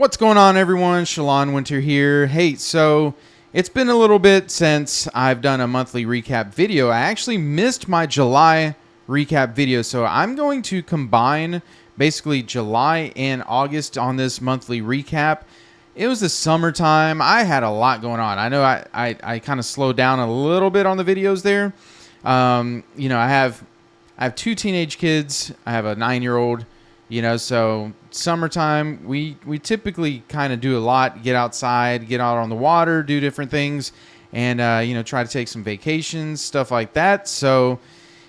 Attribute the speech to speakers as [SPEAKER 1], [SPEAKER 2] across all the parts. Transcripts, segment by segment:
[SPEAKER 1] What's going on, everyone? Shalon Winter here. Hey, so it's been a little bit since I've done a monthly recap video. I actually missed my July recap video, so I'm going to combine basically July and August on this monthly recap. It was the summertime. I had a lot going on. I know I kind of slowed down a little bit on the videos there. I have two teenage kids. I have a 9-year-old. So summertime, we typically kind of do a lot, get outside, get out on the water, do different things, and, try to take some vacations, stuff like that. So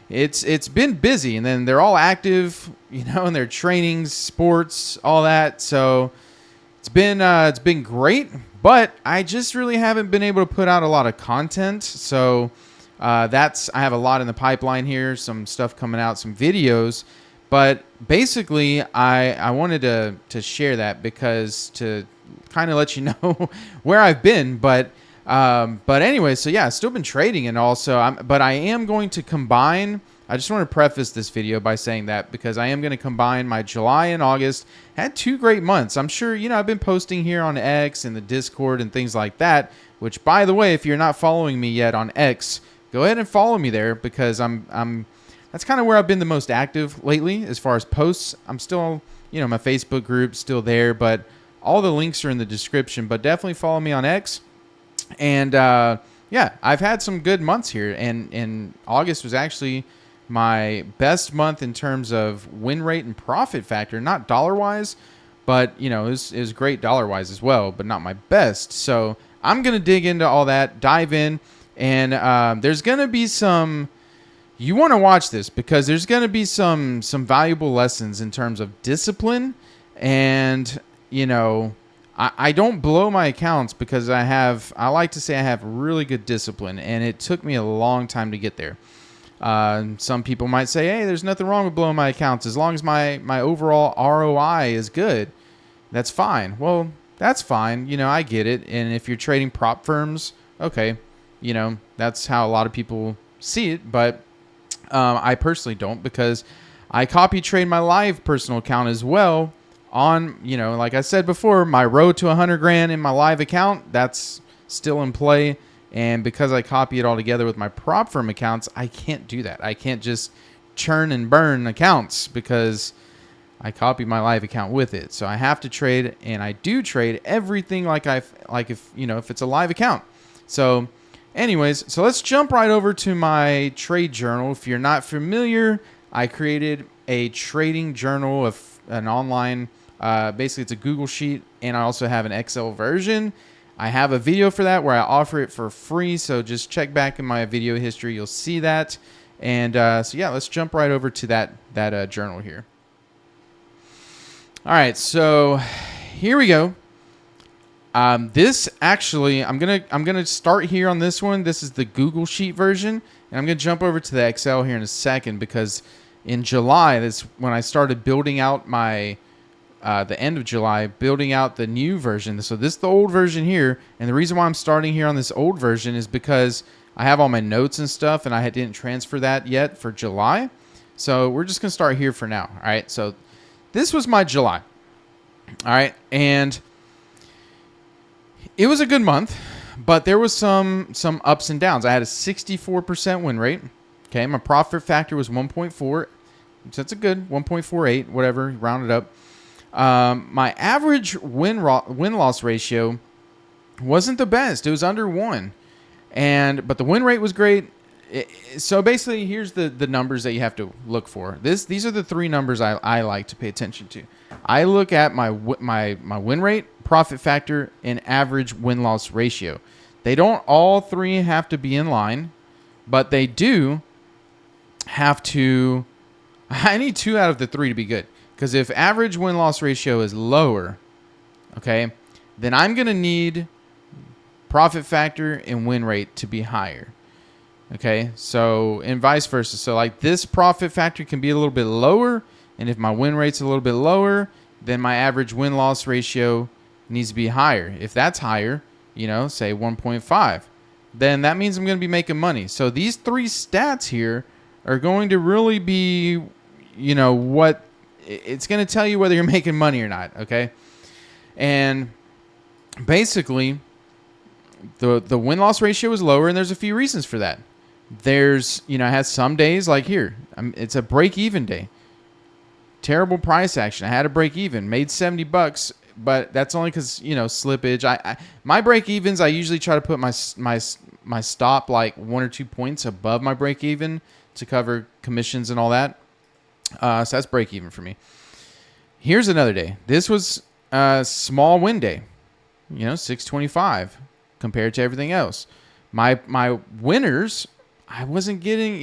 [SPEAKER 1] it's been busy, and then they're all active, in their trainings, sports, all that. So it's been great, but I just really haven't been able to put out a lot of content. So I have a lot in the pipeline here, some stuff coming out, some videos. But basically, I wanted to share that because to kind of let you know where I've been. But anyway, so yeah, I've still been trading and also, but I am going to combine. I just want to preface this video by saying that because I am going to combine my July and August. Had 2 great months. I'm sure, I've been posting here on X and the Discord and things like that, which, by the way, if you're not following me yet on X, go ahead and follow me there because that's kind of where I've been the most active lately as far as posts. I'm still, my Facebook group's still there, but all the links are in the description. But definitely follow me on X. And I've had some good months here. And August was actually my best month in terms of win rate and profit factor, not dollar-wise, but, it was great dollar-wise as well, but not my best. So I'm going to dig into all that, dive in, and there's going to be some... You want to watch this because there's going to be some valuable lessons in terms of discipline. And, I don't blow my accounts because I like to say I have really good discipline. And it took me a long time to get there. Some people might say, hey, there's nothing wrong with blowing my accounts. As long as my overall ROI is good, that's fine. Well, that's fine. I get it. And if you're trading prop firms, okay, that's how a lot of people see it. But I personally don't because I copy trade my live personal account as well on, like I said before, my road to 100 grand in my live account, that's still in play. And because I copy it all together with my prop firm accounts, I can't do that. I can't just churn and burn accounts because I copy my live account with it. So I have to trade, and I do trade everything like if it's a live account. So anyways, so let's jump right over to my trade journal. If you're not familiar, I created a trading journal of an online, basically it's a Google sheet, and I also have an Excel version. I have a video for that where I offer it for free, so just check back in my video history. You'll see that. And so yeah, let's jump right over to that journal here. All right, so here we go. This actually, I'm gonna start here on this one. This is the Google Sheet version, and I'm gonna jump over to the Excel here in a second because in July, that's when I started building out my the end of July, building out the new version. So this is the old version here, and the reason why I'm starting here on this old version is because I have all my notes and stuff, and I didn't transfer that yet for July. So we're just gonna start here for now. All right. So this was my July. All right, and it was a good month, but there was some ups and downs. I had a 64% win rate. Okay, my profit factor was 1.4, so that's a good 1.48, whatever, round it up. My average win-loss ratio wasn't the best. It was under 1, but the win rate was great. So basically, here's the numbers that you have to look for. These are the 3 numbers I like to pay attention to. I look at my win rate, profit factor, and average win-loss ratio. They don't all 3 have to be in line, but they do have to. I need 2 out of the 3 to be good. Because if average win-loss ratio is lower, okay, then I'm going to need profit factor and win rate to be higher. Okay, so and vice versa. So like this profit factor can be a little bit lower, and if my win rate's a little bit lower, then my average win-loss ratio needs to be higher. If that's higher, say 1.5, then that means I'm going to be making money. So these 3 stats here are going to really be, what it's going to tell you whether you're making money or not, okay? And basically, the win-loss ratio is lower, and there's a few reasons for that. There's, I had some days like here. It's a break-even day. Terrible price action. I had a break-even, made $70, but that's only because, slippage. My break-evens, I usually try to put my stop like 1 or 2 points above my break-even to cover commissions and all that. So that's break-even for me. Here's another day. This was a small win day, 625 compared to everything else. My winners, I wasn't getting,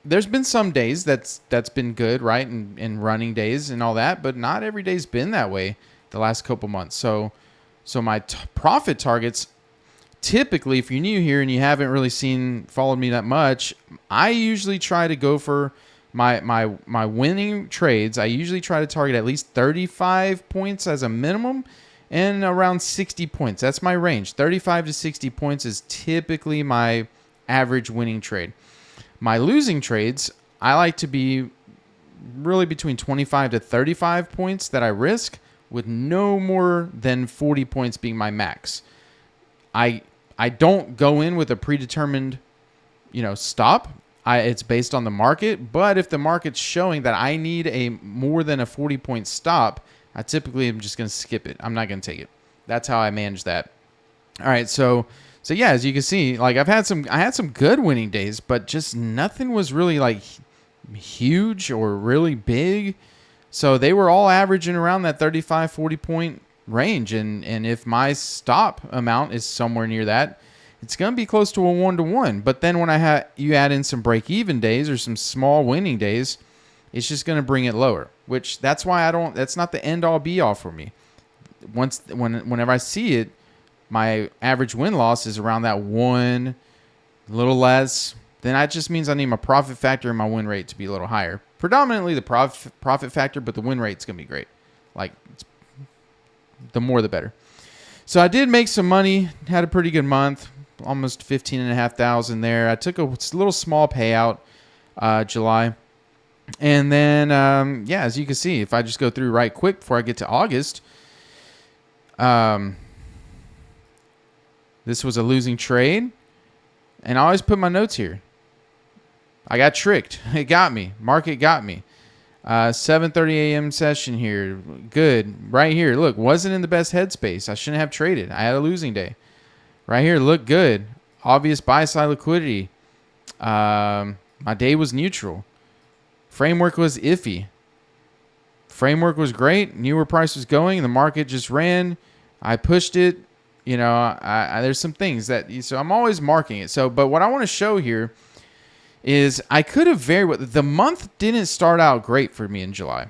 [SPEAKER 1] there's been some days that's been good, right? And running days and all that, but not every day's been that way the last couple months. So my profit targets, typically, if you're new here and you haven't really followed me that much, I usually try to go for my winning trades. I usually try to target at least 35 points as a minimum and around 60 points. That's my range. 35 to 60 points is typically my average winning trade. My losing trades, I like to be really between 25 to 35 points that I risk, with no more than 40 points being my max. I don't go in with a predetermined, stop. It's based on the market, but if the market's showing that I need a more than a 40-point stop, I typically am just going to skip it. I'm not going to take it. That's how I manage that. All right, so yeah, as you can see, like I had some good winning days, but just nothing was really like huge or really big. So they were all averaging around that 35, 40 point range. And if my stop amount is somewhere near that, it's going to be close to a 1-to-1. But then when you add in some break-even days or some small winning days, it's just going to bring it lower, which that's why that's not the end-all be-all for me. Whenever I see it, my average win-loss is around that 1, a little less. Then that just means I need my profit factor and my win rate to be a little higher. Predominantly the profit factor, but the win rate's going to be great. Like, the more the better. So I did make some money, had a pretty good month, almost $15,500 there. I took a little small payout July. And then, as you can see, if I just go through right quick before I get to August, this was a losing trade. And I always put my notes here. I got tricked. It got me. Market got me. 7:30 a.m. session here. Good. Right here. Look, wasn't in the best headspace. I shouldn't have traded. I had a losing day. Right here, look good. Obvious buy-side liquidity. My day was neutral. Framework was iffy. Framework was great. Knew where price was going. The market just ran. I pushed it. There's some things so I'm always marking it. But what I want to show here is I could have the month didn't start out great for me in July.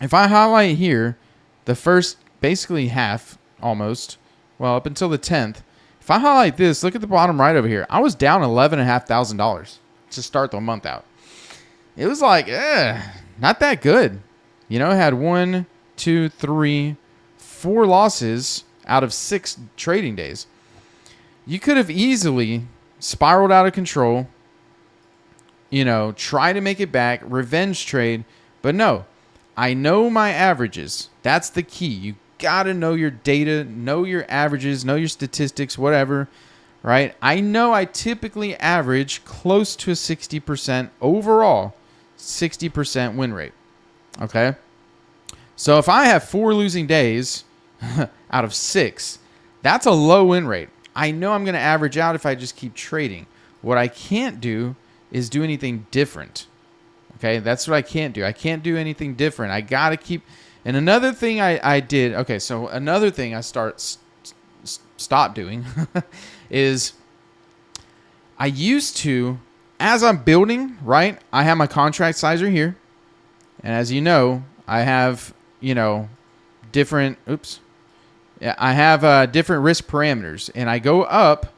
[SPEAKER 1] If I highlight here, the first basically half almost, up until the 10th, if I highlight this, look at the bottom right over here. I was down $11,500 to start the month out. It was like, not that good. I had 1, 2, 3, 4 losses out of 6 trading days. You could have easily spiraled out of control, try to make it back, revenge trade. But no, I know my averages. That's the key. You got to know your data, know your averages, know your statistics, whatever, right? I know I typically average close to a 60% overall, 60% win rate, okay? So if I have 4 losing days out of 6, that's a low win rate. I know I'm going to average out if I just keep trading. What I can't do is do anything different. Okay, that's what I can't do. I can't do anything different. I got to keep... And another thing I did... Okay, so another thing I stopped doing is I used to, as I'm building, right, I have my contract sizer here. And as you know, I have, different... Oops. Yeah, I have different risk parameters. And I go up.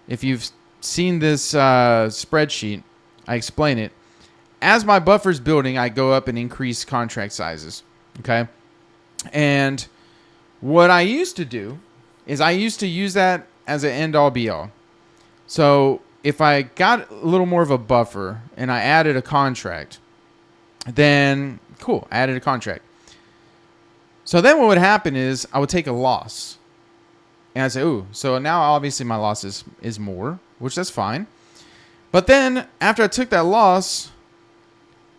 [SPEAKER 1] If you've seen this spreadsheet, I explain it. As my buffer's building, I go up and increase contract sizes. Okay? And what I used to do is I used to use that as an end-all be-all. So if I got a little more of a buffer and I added a contract, then cool, I added a contract. So then what would happen is I would take a loss. And I'd say, ooh, so now obviously my loss is more, which that's fine. But then after I took that loss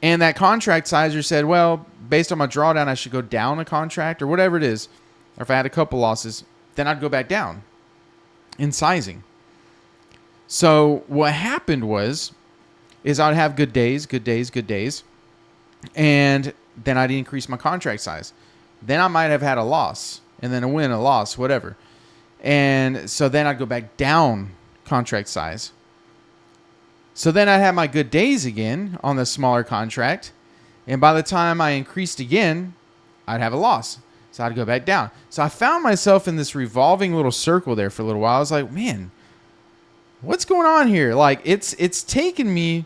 [SPEAKER 1] and that contract sizer said, well, based on my drawdown, I should go down a contract or whatever it is. Or if I had a couple losses, then I'd go back down in sizing. So what happened is I'd have good days, and then I'd increase my contract size. Then I might have had a loss, and then a win, a loss, whatever. And so then I'd go back down contract size. So then I'd have my good days again on the smaller contract, and by the time I increased again, I'd have a loss. So I'd go back down. So I found myself in this revolving little circle there for a little while. I was like, man, what's going on here? Like it's taken me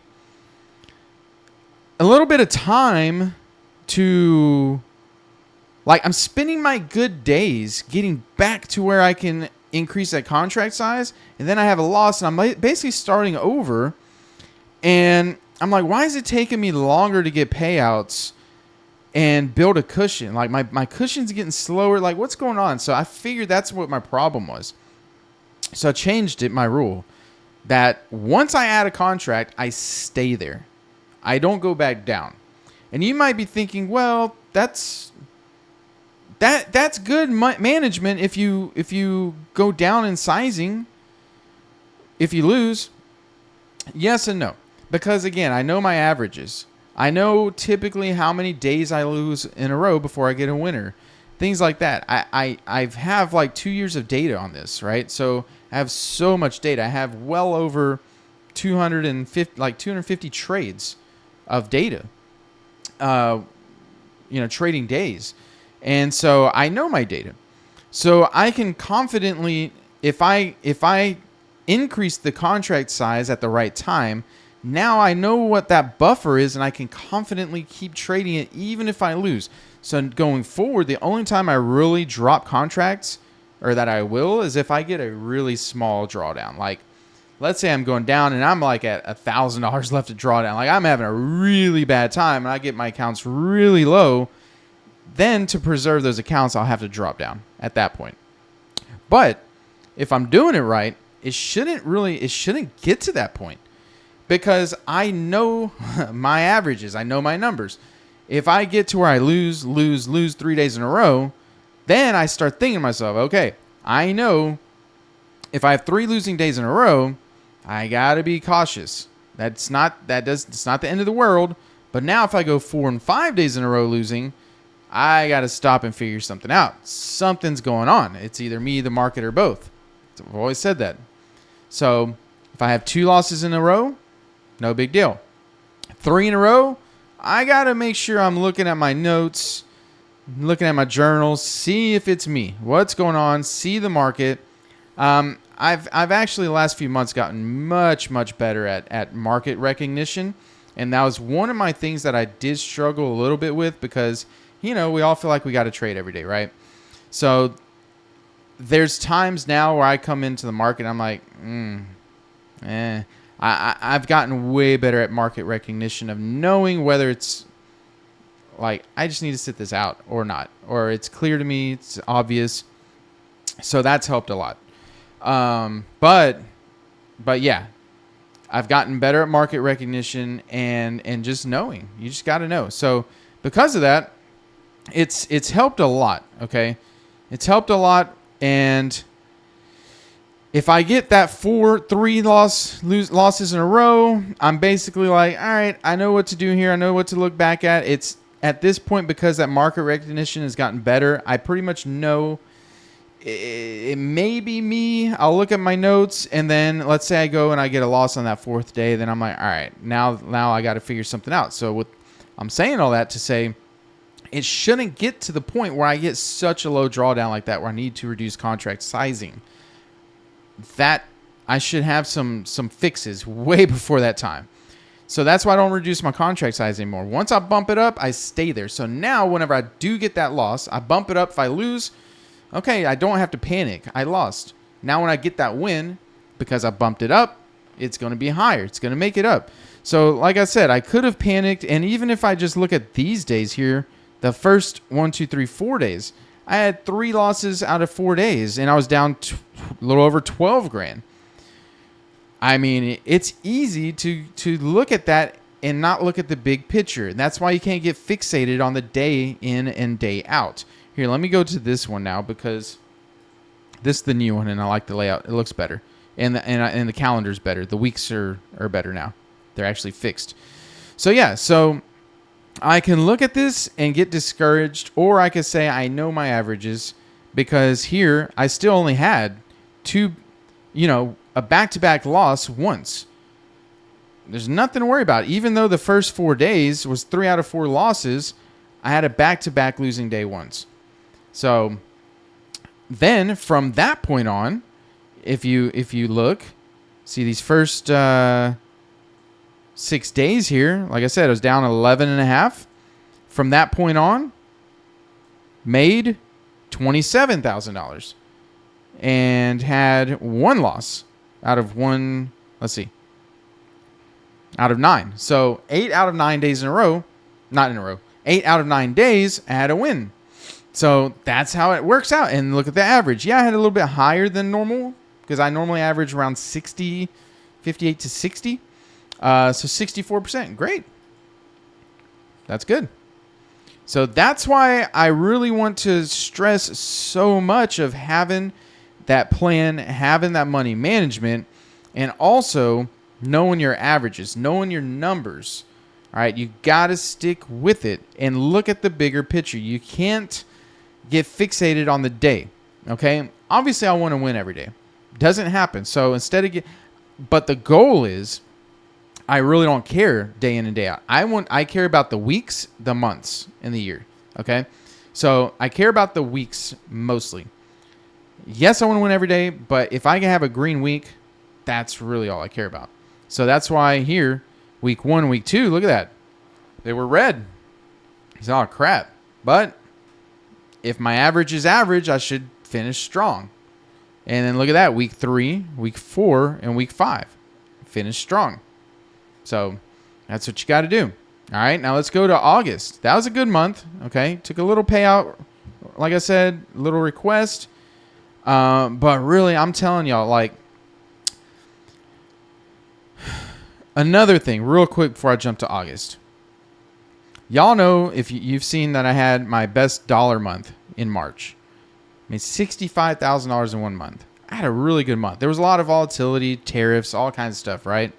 [SPEAKER 1] a little bit of time to, like, I'm spending my good days getting back to where I can increase that contract size, and then I have a loss, and I'm basically starting over. And I'm like, why is it taking me longer to get payouts and build a cushion? Like my cushion's getting slower. Like, what's going on? So I figured that's what my problem was. So I changed my rule that once I add a contract, I stay there. I don't go back down. And you might be thinking, well, that's good management if you go down in sizing if you lose. Yes and no. Because again, I know my averages. I know typically how many days I lose in a row before I get a winner. Things like that. I have like 2 years of data on this, right? So I have so much data. I have well over 250 trades of data, trading days. And so I know my data. So I can confidently, if I increase the contract size at the right time, now I know what that buffer is, and I can confidently keep trading it even if I lose. So going forward, the only time I really drop contracts, or that I will, is if I get a really small drawdown. Like, let's say I'm going down and I'm like at $1,000 left to draw down. Like, I'm having a really bad time, and I get my accounts really low. Then to preserve those accounts, I'll have to drop down at that point. But if I'm doing it right, it shouldn't get to that point. Because I know my averages. I know my numbers. If I get to where I lose 3 days in a row, then I start thinking to myself, okay, I know if I have 3 losing days in a row, I got to be cautious. It's not the end of the world. But now if I go 4 and 5 days in a row losing, I got to stop and figure something out. Something's going on. It's either me, the market, or both. I've always said that. So if I have 2 losses in a row, no big deal. 3 in a row, I got to make sure I'm looking at my notes, looking at my journals, see if it's me. What's going on? See the market. I've actually the last few months gotten much better at market recognition, and that was one of my things that I did struggle a little bit with because, we all feel like we got to trade every day, right? So there's times now where I come into the market and I'm like, I've gotten way better at market recognition of knowing whether it's like I just need to sit this out or not, or it's clear to me, it's obvious. So that's helped a lot. But yeah, I've gotten better at market recognition and just knowing. You just got to know. So because of that, it's helped a lot. Okay, it's helped a lot. And if I get that 3 losses in a row, I'm basically like, all right, I know what to do here. I know what to look back at. It's at this point, because that market recognition has gotten better, I pretty much know it may be me. I'll look at my notes, and then let's say I go and I get a loss on that 4th day. Then I'm like, all right, now I got to figure something out. So I'm saying all that to say, it shouldn't get to the point where I get such a low drawdown like that where I need to reduce contract sizing. That I should have some fixes way before that time. So that's why I don't reduce my contract size anymore. Once I bump it up, I stay there. So now whenever I do get that loss, I bump it up. If I lose, okay, I don't have to panic. I lost. Now when I get that win, because I bumped it up, it's going to be higher. It's going to make it up. So like I said, I could have panicked. And even if I just look at these days here, The first 4 days, I had 3 losses out of 4 days, and I was down a little over 12 grand. I mean, it's easy to look at that and not look at the big picture. And that's why you can't get fixated on the day in and day out. Here, let me go to this one now because this is the new one, and I like the layout. It looks better, and the calendar's better. The weeks are better now. They're actually fixed. So yeah, so I can look at this and get discouraged, or I could say I know my averages because here I still only had a back-to-back loss once. There's nothing to worry about. Even though the first 4 days was 3 out of 4 losses, I had a back-to-back losing day once. So then from that point on, if you look, see these first 6 days here, like I said, I was down 11.5. From that point on, made $27,000 and had 1 loss out of 9. So 8 out of 9 days in a row, not in a row, 8 out of 9 days I had a win. So that's how it works out. And look at the average. Yeah, I had a little bit higher than normal because I normally average around 58 to 60. So 64%. Great. That's good. So that's why I really want to stress so much of having that plan, having that money management, and also knowing your averages, knowing your numbers. All right, you got to stick with it and look at the bigger picture. You can't get fixated on the day. Okay? Obviously, I want to win every day. Doesn't happen. So instead of but the goal is I really don't care day in and day out. I care about the weeks, the months, and the year. Okay? So I care about the weeks mostly. Yes, I want to win every day, but if I can have a green week, that's really all I care about. So that's why here, week 1, week 2, look at that. They were red. It's all crap. But if my average is average, I should finish strong. And then look at that. Week 3, week 4, and week 5. Finish strong. So that's what you got to do. All right, now let's go to August. That was a good month. Okay, took a little payout. Like I said, little request. But really, I'm telling y'all, like, another thing, real quick before I jump to August. Y'all know, if you've seen that I had my best dollar month in March. I made $65,000 in 1 month. I had a really good month. There was a lot of volatility, tariffs, all kinds of stuff, right?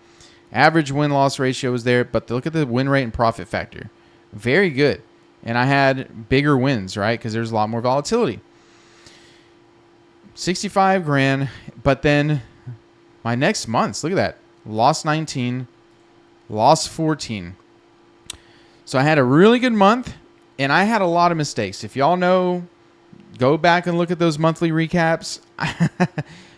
[SPEAKER 1] Average win-loss ratio was there, but look at the win rate and profit factor. Very good. And I had bigger wins, right? Because there's a lot more volatility. 65 grand, but then my next months, look at that. Lost 19, lost 14. So I had a really good month, and I had a lot of mistakes. If y'all know, go back and look at those monthly recaps. I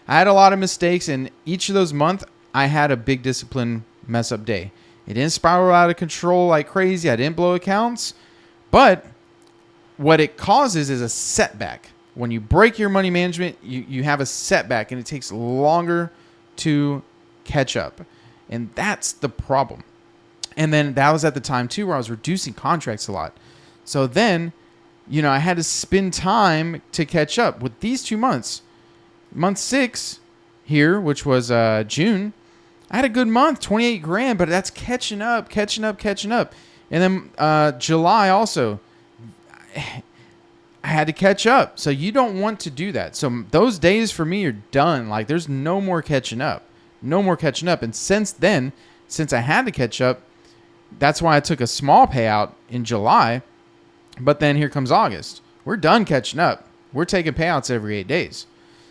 [SPEAKER 1] had a lot of mistakes, and each of those months, I had a big discipline mess up day. It didn't spiral out of control like crazy. I didn't blow accounts, but what it causes is a setback. When you break your money management, you have a setback, and it takes longer to catch up. And that's the problem. And then that was at the time, too, where I was reducing contracts a lot. So then, I had to spend time to catch up. With these 2 months, month 6 here, which was June, I had a good month, 28 grand, but that's catching up. And then July also, I had to catch up. So you don't want to do that. So those days for me are done. Like, there's no more catching up. And since then, since I had to catch up, that's why I took a small payout in July. But then here comes August. We're done catching up. We're taking payouts every 8 days.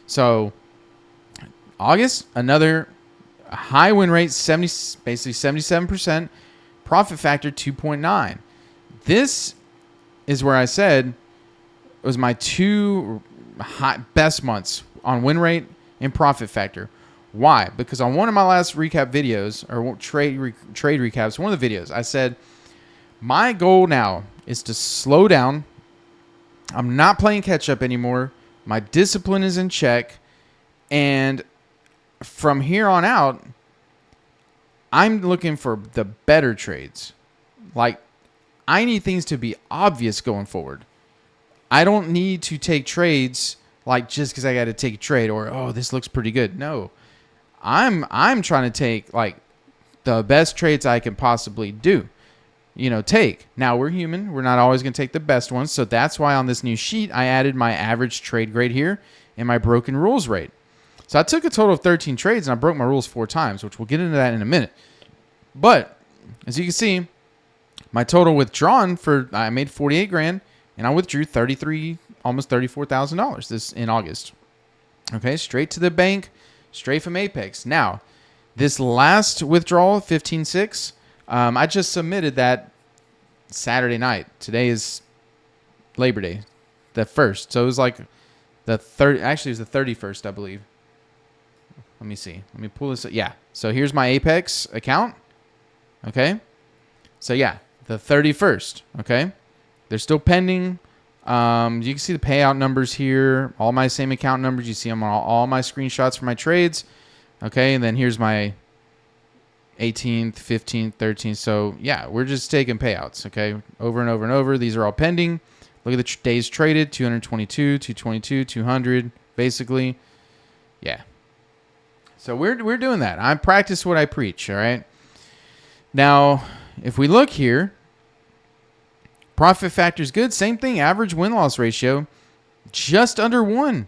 [SPEAKER 1] So August, another high win rate, basically 77%. Profit factor 2.9. This is where I said it was my 2 best months on win rate and profit factor. Why? Because on one of my last recap videos, or trade recaps, one of the videos, I said, my goal now is to slow down. I'm not playing catch up anymore. My discipline is in check. And from here on out, I'm looking for the better trades. Like, I need things to be obvious going forward. I don't need to take trades like just because I got to take a trade or, oh, this looks pretty good. No, I'm trying to take like the best trades I can possibly do. Take. Now, we're human. We're not always going to take the best ones. So that's why on this new sheet, I added my average trade grade here and my broken rules rate. So I took a total of 13 trades and I broke my rules 4 times, which we'll get into that in a minute. But as you can see, my total withdrawn I made 48 grand and I withdrew 33, almost $34,000 this in August. Okay, straight to the bank, straight from Apex. Now, this last withdrawal, 15.6, I just submitted that Saturday night. Today is Labor Day, the 1st. So it was like the 30. Actually, it was the 31st, I believe. Let me see. Let me pull this up. Yeah. So here's my Apex account. Okay. So yeah, the 31st. Okay. They're still pending. You can see the payout numbers here. All my same account numbers. You see them on all my screenshots for my trades. Okay. And then here's my 18th, 15th, 13th. So yeah, we're just taking payouts. Okay. Over and over and over. These are all pending. Look at the days traded. 222, 222, 200, basically. Yeah. So we're doing that. I practice what I preach. All right. Now, if we look here, profit factor is good. Same thing. Average win-loss ratio, just under 1.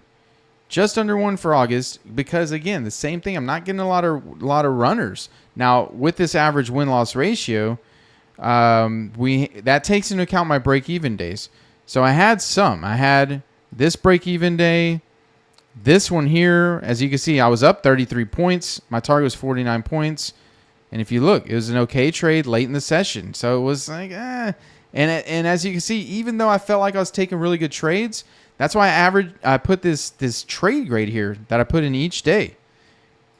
[SPEAKER 1] Just under 1 for August. Because again, the same thing. I'm not getting a lot of runners. Now, with this average win-loss ratio, that takes into account my break-even days. So I had some. I had this break-even day. This one here, as you can see, I was up 33 points. My target was 49 points. And if you look, it was an okay trade late in the session. So it was like, And as you can see, even though I felt like I was taking really good trades, that's why I put this trade grade here that I put in each day.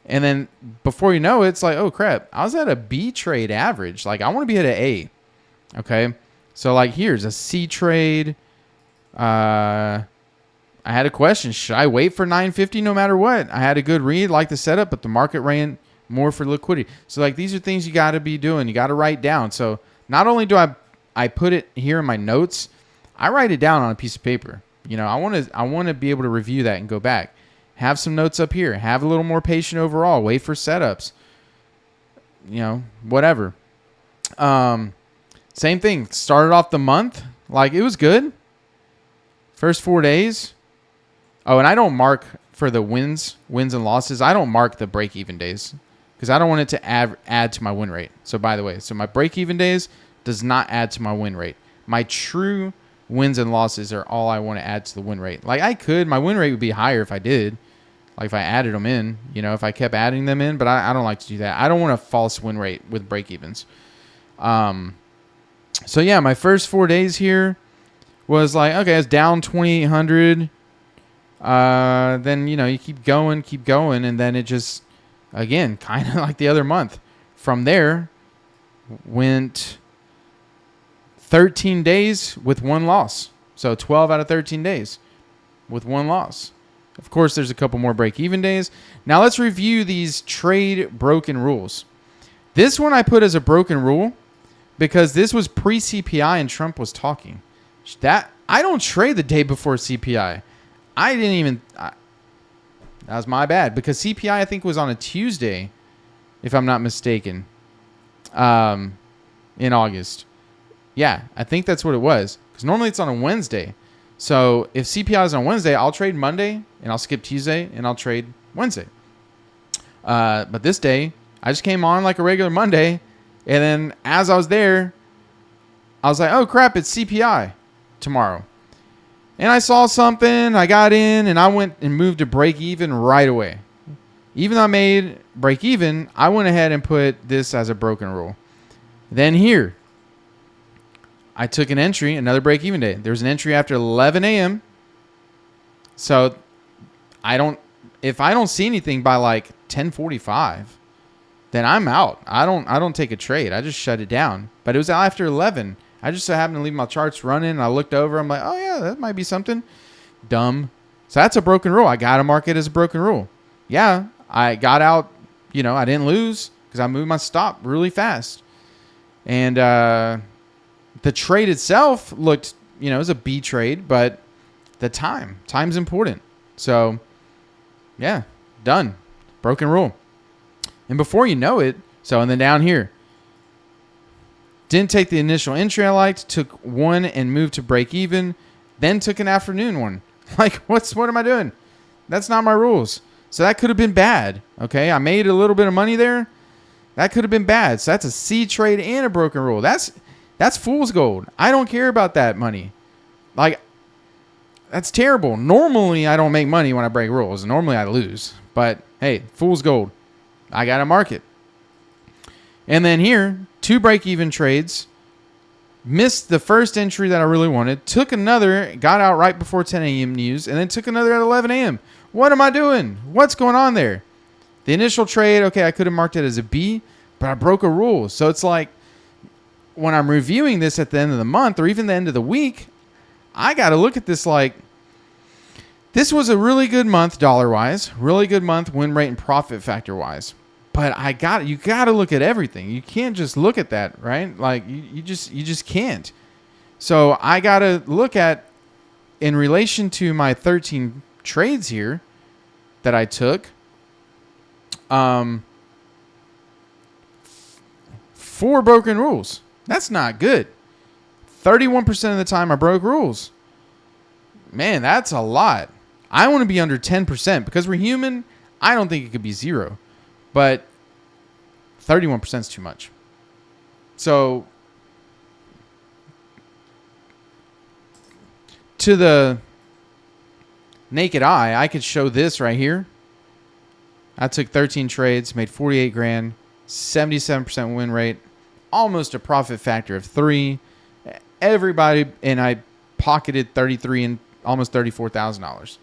[SPEAKER 1] And then before you know it, it's like, oh, crap. I was at a B trade average. Like, I want to be at an A. Okay. So, like, here's a C trade. I had a question. Should I wait for 950 no matter what? I had a good read, like the setup, but the market ran more for liquidity. So, like, these are things you got to be doing. You got to write down. So, not only do I put it here in my notes, I write it down on a piece of paper. I want to be able to review that and go back. Have some notes up here. Have a little more patient overall. Wait for setups. Whatever. Same thing. Started off the month. Like, it was good. First 4 days. Oh, and I don't mark for the wins and losses. I don't mark the break-even days because I don't want it to add to my win rate. So, by the way, my break-even days does not add to my win rate. My true wins and losses are all I want to add to the win rate. Like, my win rate would be higher if I did. Like, if I added them in, if I kept adding them in, but I don't like to do that. I don't want a false win rate with break-evens. So, yeah, my first 4 days here was like, okay, it's down 2,800. Then, you keep going, and then it just, again, kind of like the other month. From there, went 13 days with 1 loss. So 12 out of 13 days with 1 loss. Of course, there's a couple more break-even days. Now let's review these trade broken rules. This one I put as a broken rule because this was pre-CPI and Trump was talking. That I don't trade the day before CPI. That was my bad because CPI I think was on a Tuesday, if I'm not mistaken, in August. Yeah, I think that's what it was because normally it's on a Wednesday. So if CPI is on Wednesday, I'll trade Monday and I'll skip Tuesday and I'll trade Wednesday. But this day, I just came on like a regular Monday. And then as I was there, I was like, oh, crap, it's CPI tomorrow. And I saw something, I got in, and I went and moved to break even right away. Even though I made break even, I went ahead and put this as a broken rule. Then here, I took an entry, another break even day. There's an entry after 11 a.m. So if I don't see anything by like 10:45, then I'm out. I don't take a trade. I just shut it down. But it was after 11. I just so happened to leave my charts running. And I looked over. I'm like, oh yeah, that might be something. Dumb. So that's a broken rule. I got to mark it as a broken rule. Yeah, I got out. I didn't lose because I moved my stop really fast. And The trade itself looked, it was a B trade, but the time's important. So, yeah, done. Broken rule. And before you know it, and then down here, didn't take the initial entry I liked, took one and moved to break even, then took an afternoon one. Like, what am I doing? That's not my rules. So that could have been bad. Okay, I made a little bit of money there. That could have been bad. So that's a C trade and a broken rule. That's fool's gold. I don't care about that money. Like, that's terrible. Normally, I don't make money when I break rules. Normally, I lose. But, hey, fool's gold. I got to mark it. And then here, 2 break-even trades. Missed the first entry that I really wanted. Took another, got out right before 10 a.m. news, and then took another at 11 a.m. What am I doing? What's going on there? The initial trade, okay, I could have marked it as a B, but I broke a rule. So it's like, when I'm reviewing this at the end of the month or even the end of the week, I got to look at this like, this was a really good month dollar-wise, really good month win rate and profit factor-wise. But you got to look at everything. You can't just look at that, right? Like you just can't. So I got to look at, in relation to my 13 trades here that I took, 4 broken rules. That's not good. 31% of the time I broke rules. Man, that's a lot. I want to be under 10% because we're human. I don't think it could be 0. But 31% is too much. So to the naked eye, I could show this right here. I took 13 trades, made 48 grand, 77% win rate, almost a profit factor of 3. Everybody, and I pocketed 33 and almost $34,000.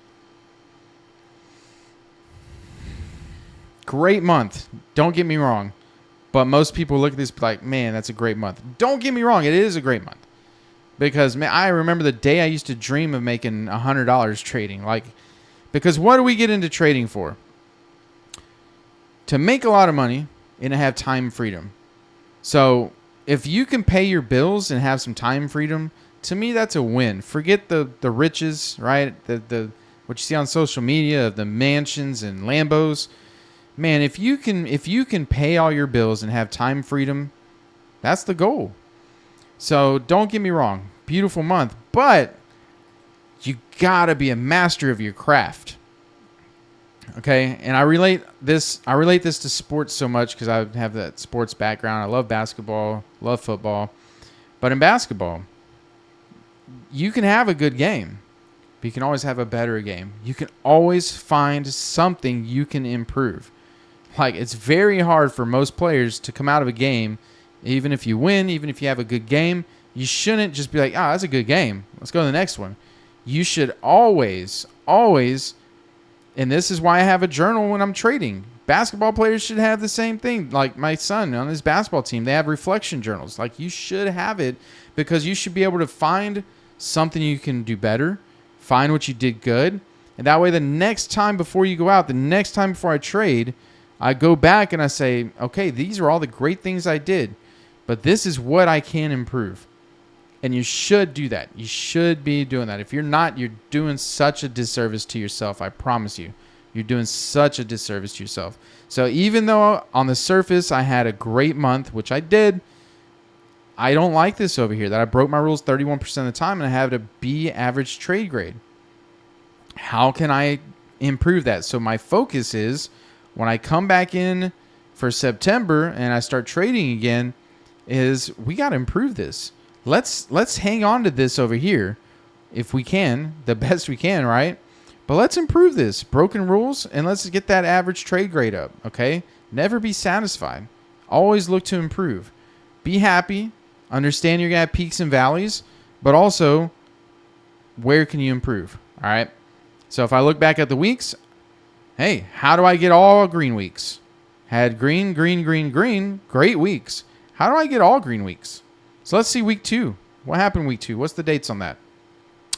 [SPEAKER 1] Great month. Don't get me wrong. But most people look at this like, man, that's a great month. Don't get me wrong. It is a great month. Because, man, I remember the day I used to dream of making $100 trading. Because what do we get into trading for? To make a lot of money and to have time freedom. So if you can pay your bills and have some time freedom, to me, that's a win. Forget the riches, right? The what you see on social media of the mansions and Lambos. Man, if you can pay all your bills and have time freedom, that's the goal. So don't get me wrong, beautiful month, but you gotta be a master of your craft. Okay, and I relate this to sports so much because I have that sports background. I love basketball, love football, but in basketball, you can have a good game, but you can always have a better game. You can always find something you can improve. Like, it's very hard for most players to come out of a game, even if you win, even if you have a good game. You shouldn't just be like, that's a good game. Let's go to the next one. You should always, and this is why I have a journal when I'm trading. Basketball players should have the same thing. Like my son on his basketball team, they have reflection journals. Like, you should have it because you should be able to find something you can do better, find what you did good, and that way the next time before you go out, the next time before I trade, I go back and I say, okay, these are all the great things I did, but this is what I can improve. And you should do that. You should be doing that. If you're not, you're doing such a disservice to yourself. I promise you. You're doing such a disservice to yourself. So even though on the surface I had a great month, which I did, I don't like this over here, that I broke my rules 31% of the time and I have a B average trade grade. How can I improve that? So my focus is, when I come back in for September and I start trading again, is we got to improve this. Let's hang on to this over here if we can, the best we can, right? But let's improve this. Broken rules, and let's get that average trade grade up, okay? Never be satisfied. Always look to improve. Be happy. Understand you're going to have peaks and valleys, but also, where can you improve, all right? So if I look back at the weeks, hey, how do I get all green weeks? Had green, great weeks. How do I get all green weeks? So let's see week 2. What happened week 2? What's the dates on that?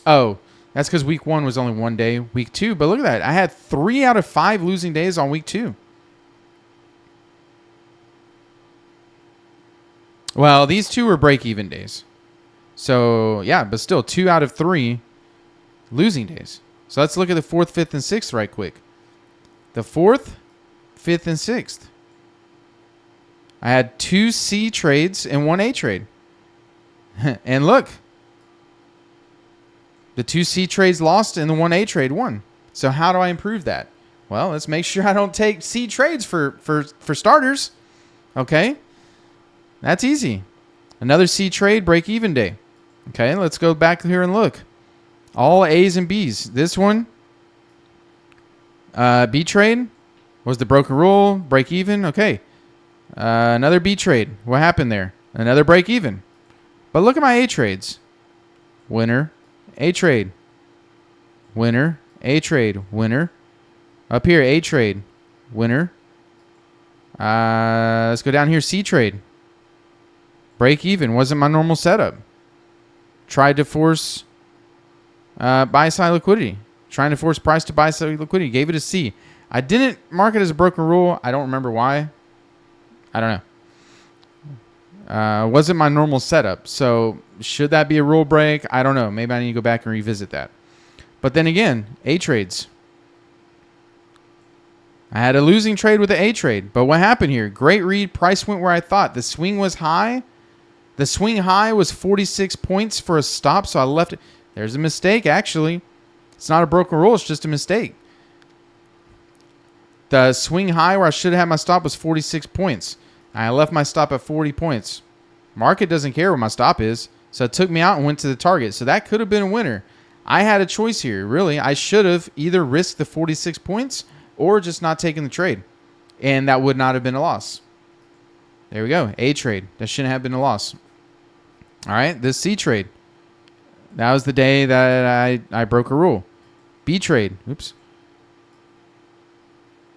[SPEAKER 1] Oh, that's because week 1 was only 1 day. Week 2, but look at that. I had 3 out of 5 losing days on week 2. Well, these 2 were break-even days. So yeah, but still 2 out of 3 losing days. So let's look at the 4th, 5th, and 6th right quick. The 4th, 5th, and 6th. I had 2 C trades and 1 A trade. And look, the 2 C trades lost and the 1 A trade won. So how do I improve that? Well, let's make sure I don't take C trades for starters. Okay, that's easy. Another C trade, break even day. Okay, let's go back here and look. All A's and B's. This one, B trade was the broken rule, break even. Okay, another B trade. What happened there? Another break even. But look at my A trades. Winner, A trade. Winner, A trade. Winner. Up here, A trade. Winner. Let's go down here, C trade. Break even. Wasn't my normal setup. Tried to force buy side liquidity. Trying to force price to buy side liquidity. Gave it a C. I didn't mark it as a broken rule. I don't remember why. I don't know. Wasn't my normal setup. So should that be a rule break? I don't know. Maybe I need to go back and revisit that. But then again, A trades. I had a losing trade with the A trade. But what happened here? Great read. Price went where I thought. The swing was high. The swing high was 46 points for a stop, so I left it. There's a mistake, actually. It's not a broken rule. It's just a mistake. The swing high where I should have had my stop was 46 points. I left my stop at 40 points. Market doesn't care where my stop is, so it took me out and went to the target. So that could have been a winner. I had a choice here, really. I should have either risked the 46 points or just not taken the trade, and that would not have been a loss. There we go. A trade. That shouldn't have been a loss. All right, this C trade. That was the day that I broke a rule. B trade. Oops.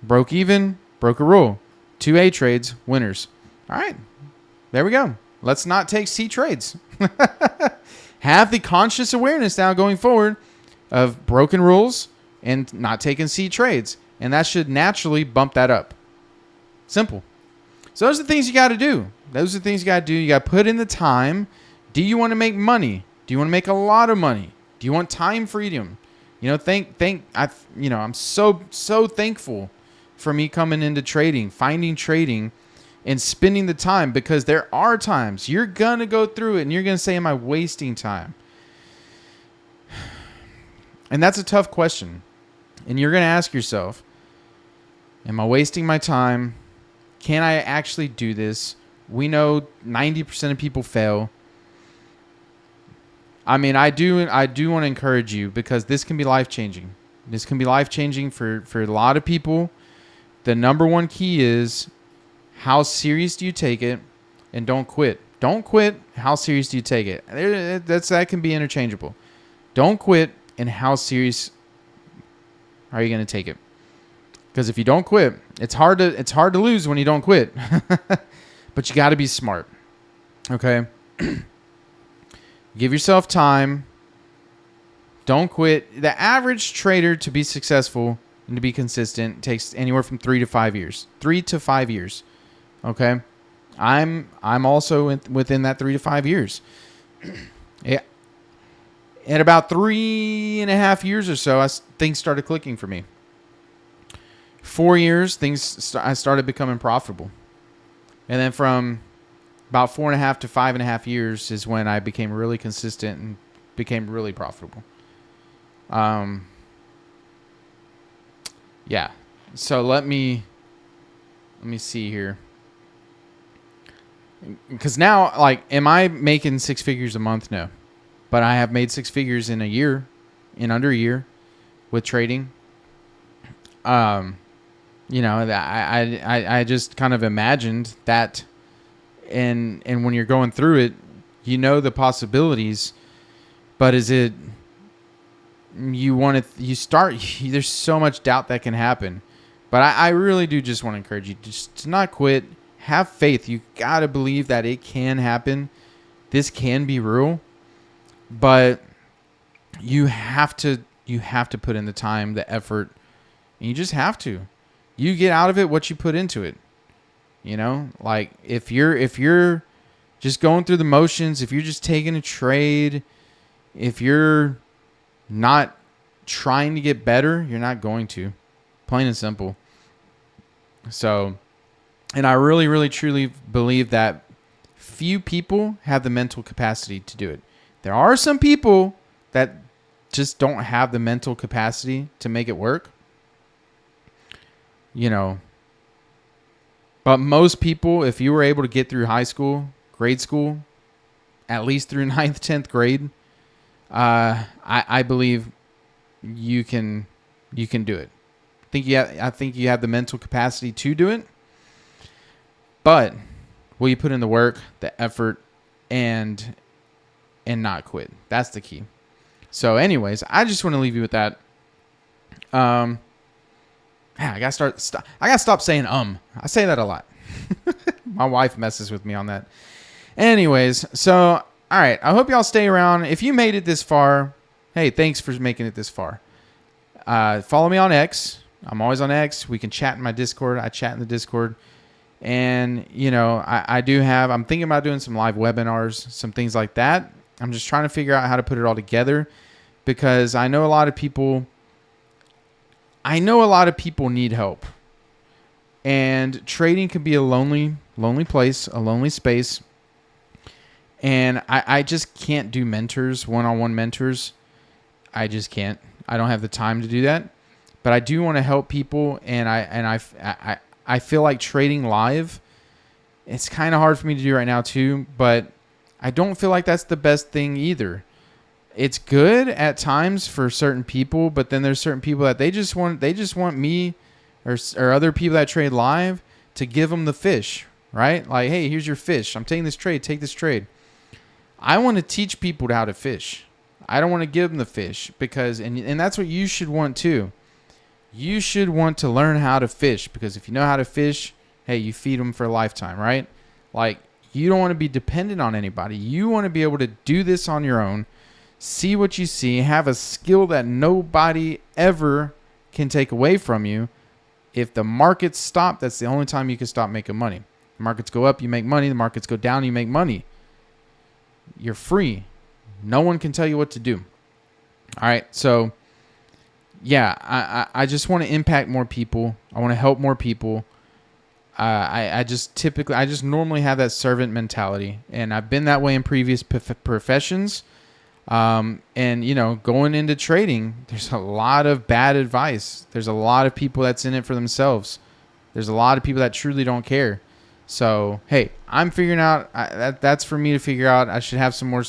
[SPEAKER 1] Broke even, broke a rule. 2 A trades, winners. All right, there we go. Let's not take C trades. Have the conscious awareness now going forward of broken rules and not taking C trades. And that should naturally bump that up. Simple. So those are the things you got to do. Those are the things you got to do. You got to put in the time. Do you want to make money? Do you want to make a lot of money? Do you want time freedom? You know, I'm so thankful for me coming into trading, finding trading, and spending the time, because there are times you're going to go through it and you're going to say, am I wasting time? And that's a tough question. And you're going to ask yourself, am I wasting my time? Can I actually do this? We know 90% of people fail. I mean, I do want to encourage you, because this can be life-changing. This can be life-changing for a lot of people. The number one key is, how serious do you take it? And don't quit. Don't quit. How serious do you take it? That can be interchangeable. Don't quit, and how serious are you going to take it? Because if you don't quit, it's hard to lose when you don't quit. But you got to be smart. Okay? Give yourself time. Don't quit. The average trader, to be successful and to be consistent, takes anywhere from 3 to 5 years. 3 to 5 years. Okay? I'm also within that 3 to 5 years. Yeah. At about 3.5 years or so, things started clicking for me. 4 years, I started becoming profitable. And then from about 4.5 to 5.5 years is when I became really consistent and became really profitable. Yeah. So let me see here. Because now, like, am I making 6 figures a month? No. But I have made 6 figures in a year, in under a year, with trading. You know, I just kind of imagined that, and when you're going through it, you know the possibilities, but is it, there's so much doubt that can happen. But I really do just want to encourage you just to not quit. Have faith. You got to believe that it can happen. This can be real, but you have to put in the time, the effort, and you just have to. You get out of it what you put into it. You know, like if you're just going through the motions, if you're just taking a trade, if you're not trying to get better, you're not going to. Plain and simple. So, and I really, really, truly believe that few people have the mental capacity to do it. There are some people that just don't have the mental capacity to make it work. You know, but most people, if you were able to get through high school, grade school, at least through 9th, 10th grade, I believe you can do it. I think you have the mental capacity to do it. But will you put in the work, the effort, and not quit? That's the key. So anyways, I just want to leave you with that. I gotta stop saying I say that a lot. My wife messes with me on that. Anyways, so all right. I hope y'all stay around. If you made it this far, hey, thanks for making it this far. Follow me on X. I'm always on X. We can chat in my Discord. I chat in the Discord. And, you know, I'm thinking about doing some live webinars, some things like that. I'm just trying to figure out how to put it all together, because I know a lot of people need help. And trading can be a lonely place, a lonely space. And I just can't do one-on-one mentors. I just can't. I don't have the time to do that. But I do want to help people, and I feel like trading live, it's kind of hard for me to do right now too, but I don't feel like that's the best thing either. It's good at times for certain people, but then there's certain people that they just want me or other people that trade live to give them the fish, right? Like, hey, here's your fish. I'm taking this trade. Take this trade. I want to teach people how to fish. I don't want to give them the fish, because and that's what you should want too. You should want to learn how to fish, because if you know how to fish, hey, you feed them for a lifetime, right? Like, you don't want to be dependent on anybody. You want to be able to do this on your own, see what you see, have a skill that nobody ever can take away from you. If the markets stop, that's the only time you can stop making money. The markets go up, you make money. The markets go down, you make money. You're free. No one can tell you what to do. All right, so yeah, I just want to impact more people. I want to help more people. I just normally have that servant mentality, and I've been that way in previous professions. And you know, going into trading, there's a lot of bad advice. There's a lot of people that's in it for themselves. There's a lot of people that truly don't care. So hey, I'm figuring out that's for me to figure out. I should have some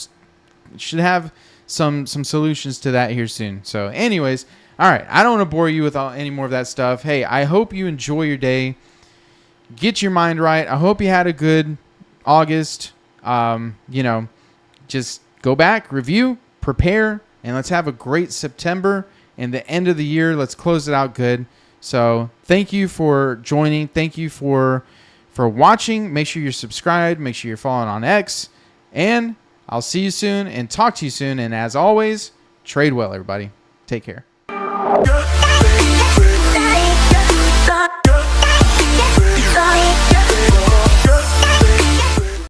[SPEAKER 1] solutions to that here soon. So anyways. All right, I don't want to bore you with any more of that stuff. Hey, I hope you enjoy your day. Get your mind right. I hope you had a good August. You know, just go back, review, prepare, and let's have a great September. And the end of the year, let's close it out good. So thank you for joining. Thank you for watching. Make sure you're subscribed. Make sure you're following on X. And I'll see you soon and talk to you soon. And as always, trade well, everybody. Take care.
[SPEAKER 2] Yeah.